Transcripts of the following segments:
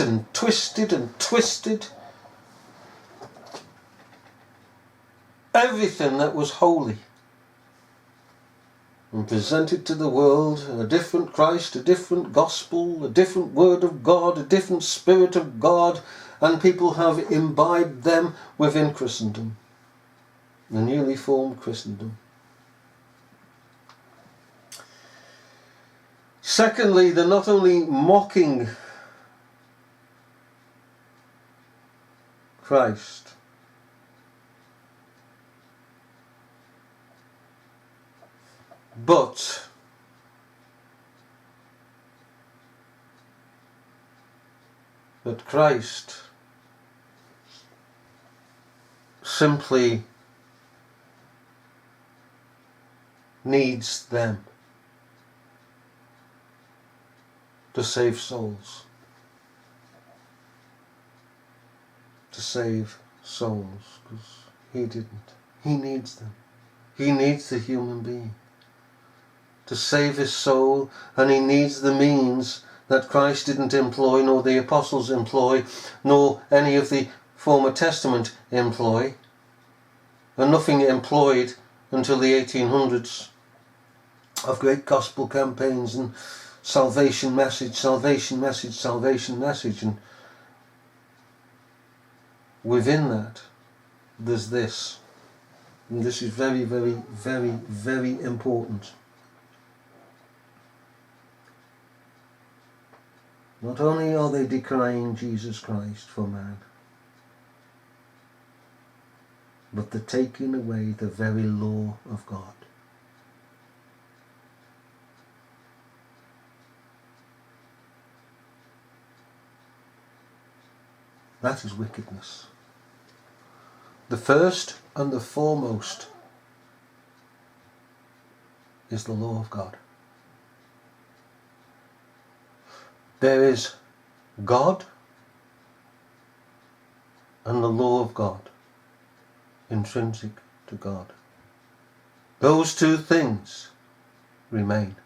bent and twisted everything that was holy, and presented to the world a different Christ, a different gospel, a different word of God, a different spirit of God, and people have imbibed them within Christendom, the newly formed Christendom. Secondly, they're not only mocking Christ, but that Christ simply needs them to save souls. To save souls, because he didn't. He needs them. He needs the human being to save his soul, and he needs the means that Christ didn't employ, nor the apostles employ, nor any of the former Testament employ, and nothing employed until the 1800s of great gospel campaigns and salvation message, salvation message, salvation message. And within that there's this, and this is very, very, very, very important. Not only are they decrying Jesus Christ for man, but they're taking away the very law of God. That is wickedness. The first and the foremost is the law of God. There is God and the law of God, intrinsic to God. Those two things remain.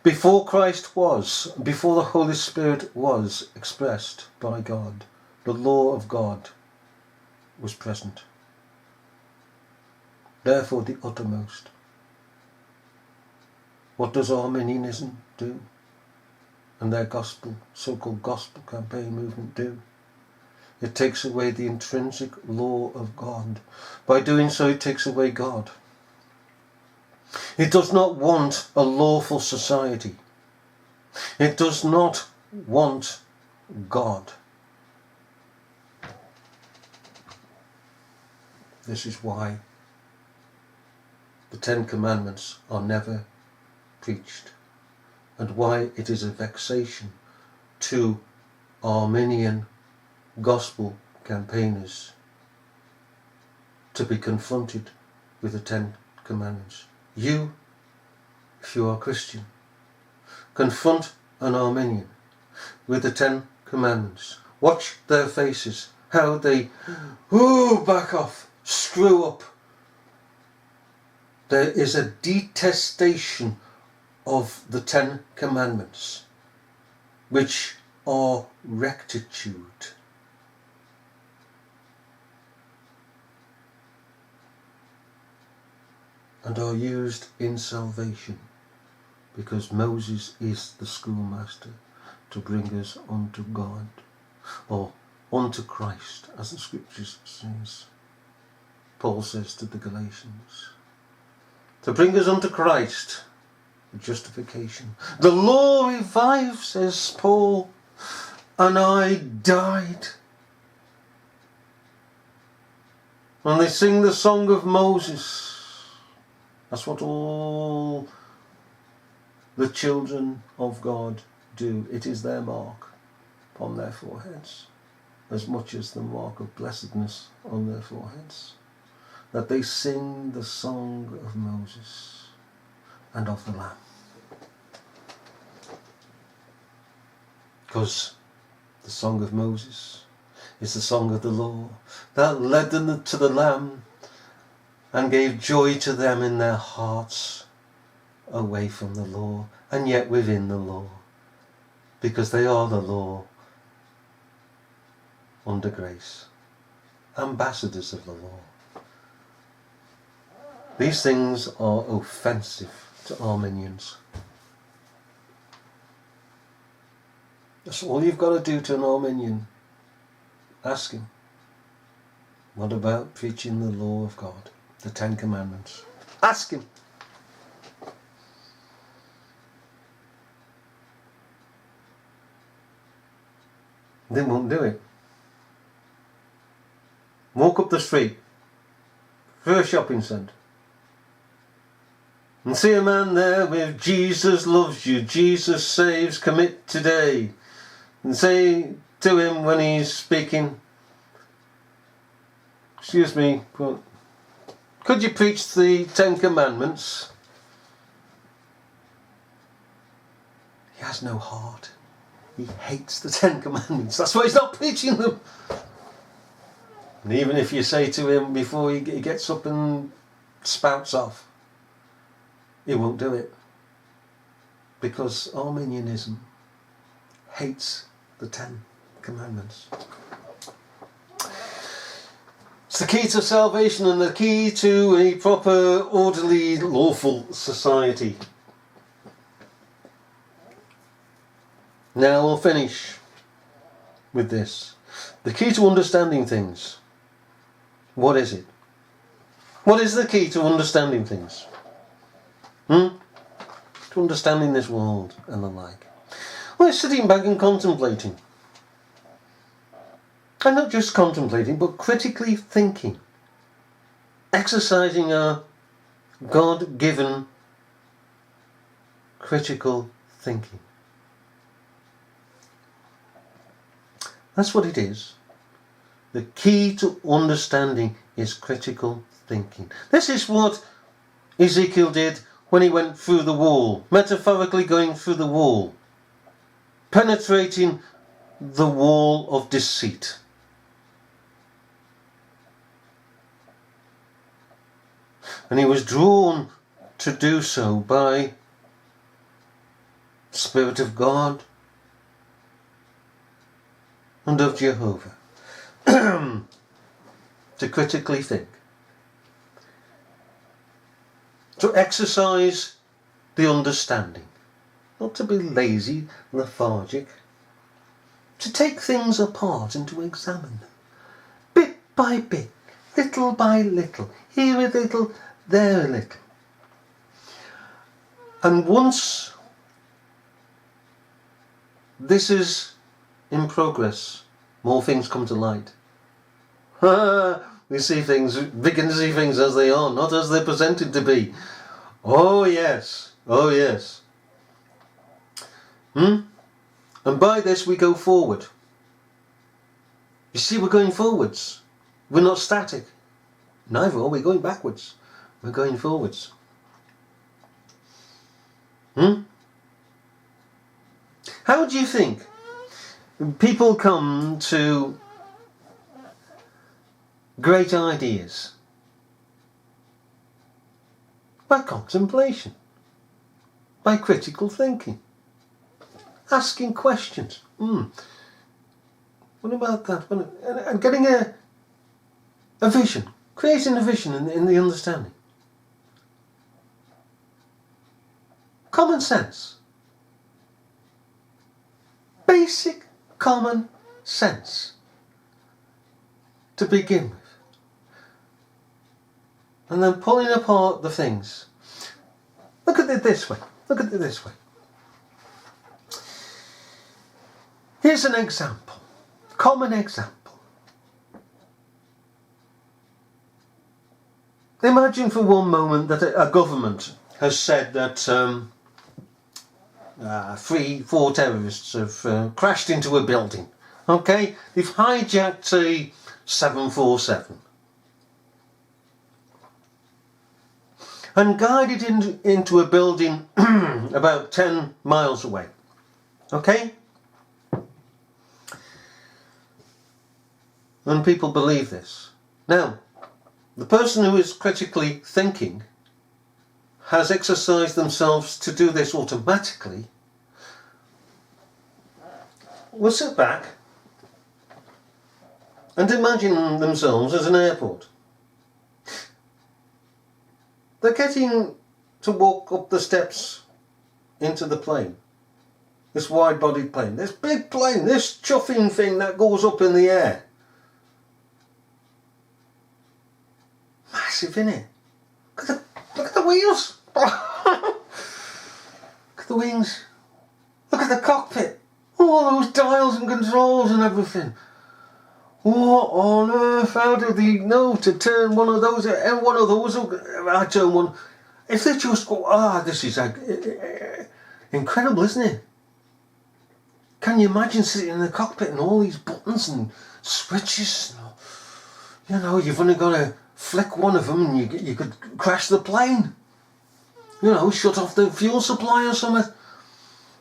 Before Christ was, before the Holy Spirit was expressed by God, the law of God was present. Therefore the uttermost. What does Arminianism do? And their gospel, so-called gospel campaign movement do? It takes away the intrinsic law of God. By doing so, it takes away God. It does not want a lawful society. It does not want God. This is why the Ten Commandments are never preached, and why it is a vexation to Arminian gospel campaigners to be confronted with the Ten Commandments. You, if you are Christian, confront an Arminian with the Ten Commandments. Watch their faces, how they back off, screw up. There is a detestation of the Ten Commandments, which are rectitude. And are used in salvation, because Moses is the schoolmaster to bring us unto God, or unto Christ, as the scriptures says. Paul says to the Galatians, to bring us unto Christ, the justification. The law revives, says Paul, and I died. And they sing the song of Moses. That's what all the children of God do. It is their mark upon their foreheads, as much as the mark of blessedness on their foreheads, that they sing the song of Moses and of the Lamb. Because the song of Moses is the song of the law that led them to the Lamb and gave joy to them in their hearts away from the law and yet within the law, because they are the law under grace, ambassadors of the law. These things are offensive to Arminians. That's all you've got to do to an Arminian. Ask him, what about preaching the law of God, the Ten Commandments? Ask him. They won't do it. Walk up the street, through a shopping centre, and see a man there with "Jesus loves you, Jesus saves, commit today," and say to him when he's speaking, "Excuse me, but could you preach the Ten Commandments?" He has no heart. He hates the Ten Commandments. That's why he's not preaching them. And even if you say to him before he gets up and spouts off, he won't do it. Because Arminianism hates the Ten Commandments. It's the key to salvation and the key to a proper, orderly, lawful society. Now we'll finish with this. The key to understanding things. What is it? What is the key to understanding things? To understanding this world and the like. Well, it's sitting back and contemplating. And not just contemplating, but critically thinking. Exercising our God-given critical thinking. That's what it is. The key to understanding is critical thinking. This is what Ezekiel did when he went through the wall, metaphorically going through the wall, penetrating the wall of deceit. And he was drawn to do so by the Spirit of God and of Jehovah. To critically think. To exercise the understanding. Not to be lazy, lethargic. To take things apart and to examine them. Bit by bit, little by little, here a little, there a little. And once this is in progress, more things come to light. We see things, begin to see things as they are, not as they're presented to be. Oh yes, oh yes. And by this we go forward. You see, we're going forwards. We're not static. Neither are we going backwards. We're going forwards. How do you think people come to great ideas? By contemplation, by critical thinking, asking questions. What about that? And getting a vision, creating a vision in the understanding. Common sense. Basic common sense to begin with. And then pulling apart the things. Look at it this way. Look at it this way. Here's an example. Common example. Imagine for one moment that a government has said that 3-4 terrorists have crashed into a building. Okay? They've hijacked a 747. And guided into a building about 10 miles away. Okay? And people believe this. Now, the person who is critically thinking has exercised themselves to do this automatically will sit back and imagine themselves as an airport. They're getting to walk up the steps into the plane, this wide-bodied plane, this big plane, this chuffing thing that goes up in the air. Massive, innit? Look at the wheels. Look at the wings. Look at the cockpit. All those dials and controls and everything. What on earth? How do they know to turn one of those? And one of those, I turn one. If they just go, this is incredible, isn't it? Can you imagine sitting in the cockpit and all these buttons and switches? You know, you've only got to flick one of them and you could crash the plane. You know, shut off the fuel supply or something.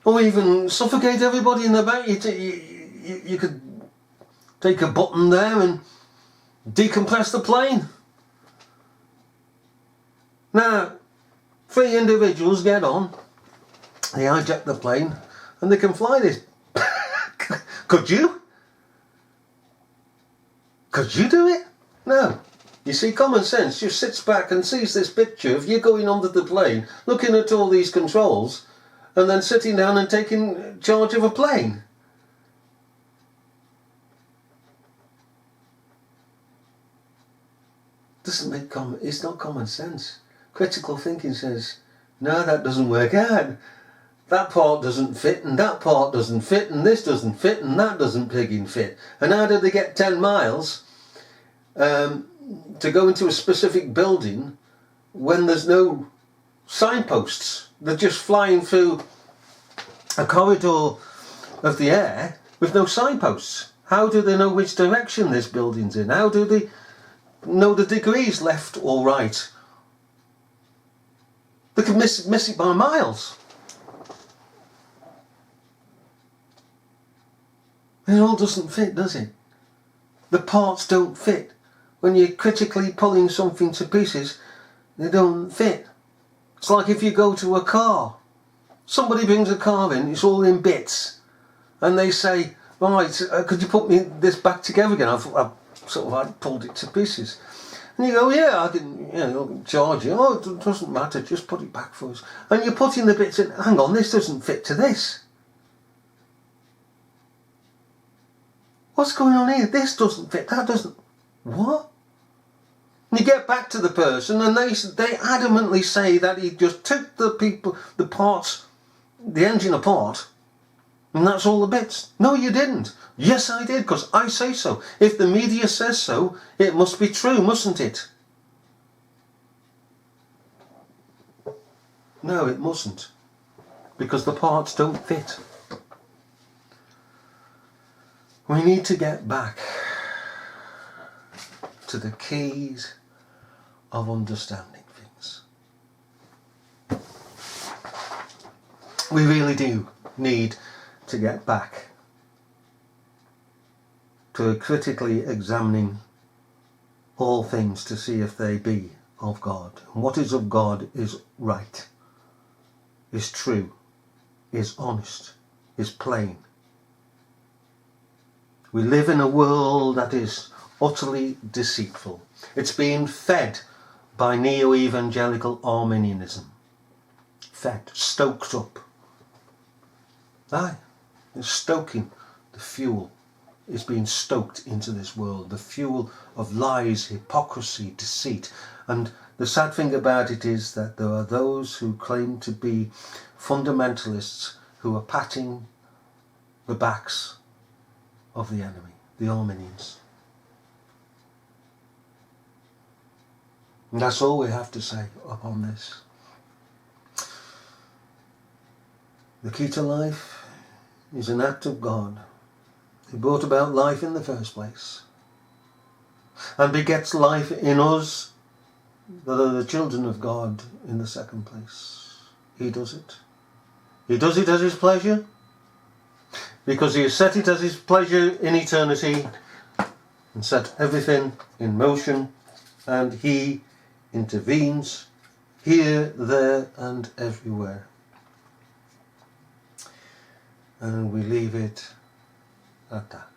Or even suffocate everybody in the back. You could take a button there and decompress the plane. Now, 3 individuals get on, they hijack the plane, and they can fly this. Could you? Could you do it? No. You see, common sense just sits back and sees this picture of you going onto the plane, looking at all these controls, and then sitting down and taking charge of a plane. Doesn't make it's not common sense. Critical thinking says, no, that doesn't work out. That part doesn't fit, and that part doesn't fit, and this doesn't fit, and that doesn't frigging fit. And how do they get 10 miles to go into a specific building when there's no signposts? They're just flying through a corridor of the air with no signposts. How do they know which direction this building's in? How do they know the degrees left or right? They can miss it by miles. It all doesn't fit, does it? The parts don't fit. When you're critically pulling something to pieces, they don't fit. It's like if you go to a car. Somebody brings a car in, it's all in bits. And they say, right, could you put this back together again? I've pulled it to pieces. And you go, yeah, I can charge you. Oh, it doesn't matter, just put it back for us. And you're putting the bits in, hang on, this doesn't fit to this. What's going on here? This doesn't fit, that doesn't. What? And you get back to the person and they adamantly say that he just took the parts, the engine apart, and that's all the bits. No, you didn't. Yes, I did, because I say so. If the media says so, it must be true, mustn't it? No, it mustn't, because the parts don't fit. We need to get back to the keys of understanding things. We really do need to get back to critically examining all things to see if they be of God. And what is of God is right, is true, is honest, is plain. We live in a world that is utterly deceitful. It's being fed by neo-evangelical Arminianism. Fed, stoked up. Aye, it's stoking the fuel. Is being stoked into this world. The fuel of lies, hypocrisy, deceit. And the sad thing about it is that there are those who claim to be fundamentalists who are patting the backs of the enemy, the Arminians. And that's all we have to say upon this. The key to life is an act of God. He brought about life in the first place and begets life in us that are the children of God in the second place. He does it. He does it as his pleasure because he has set it as his pleasure in eternity and set everything in motion, and he intervenes here, there and everywhere. And we leave it at that.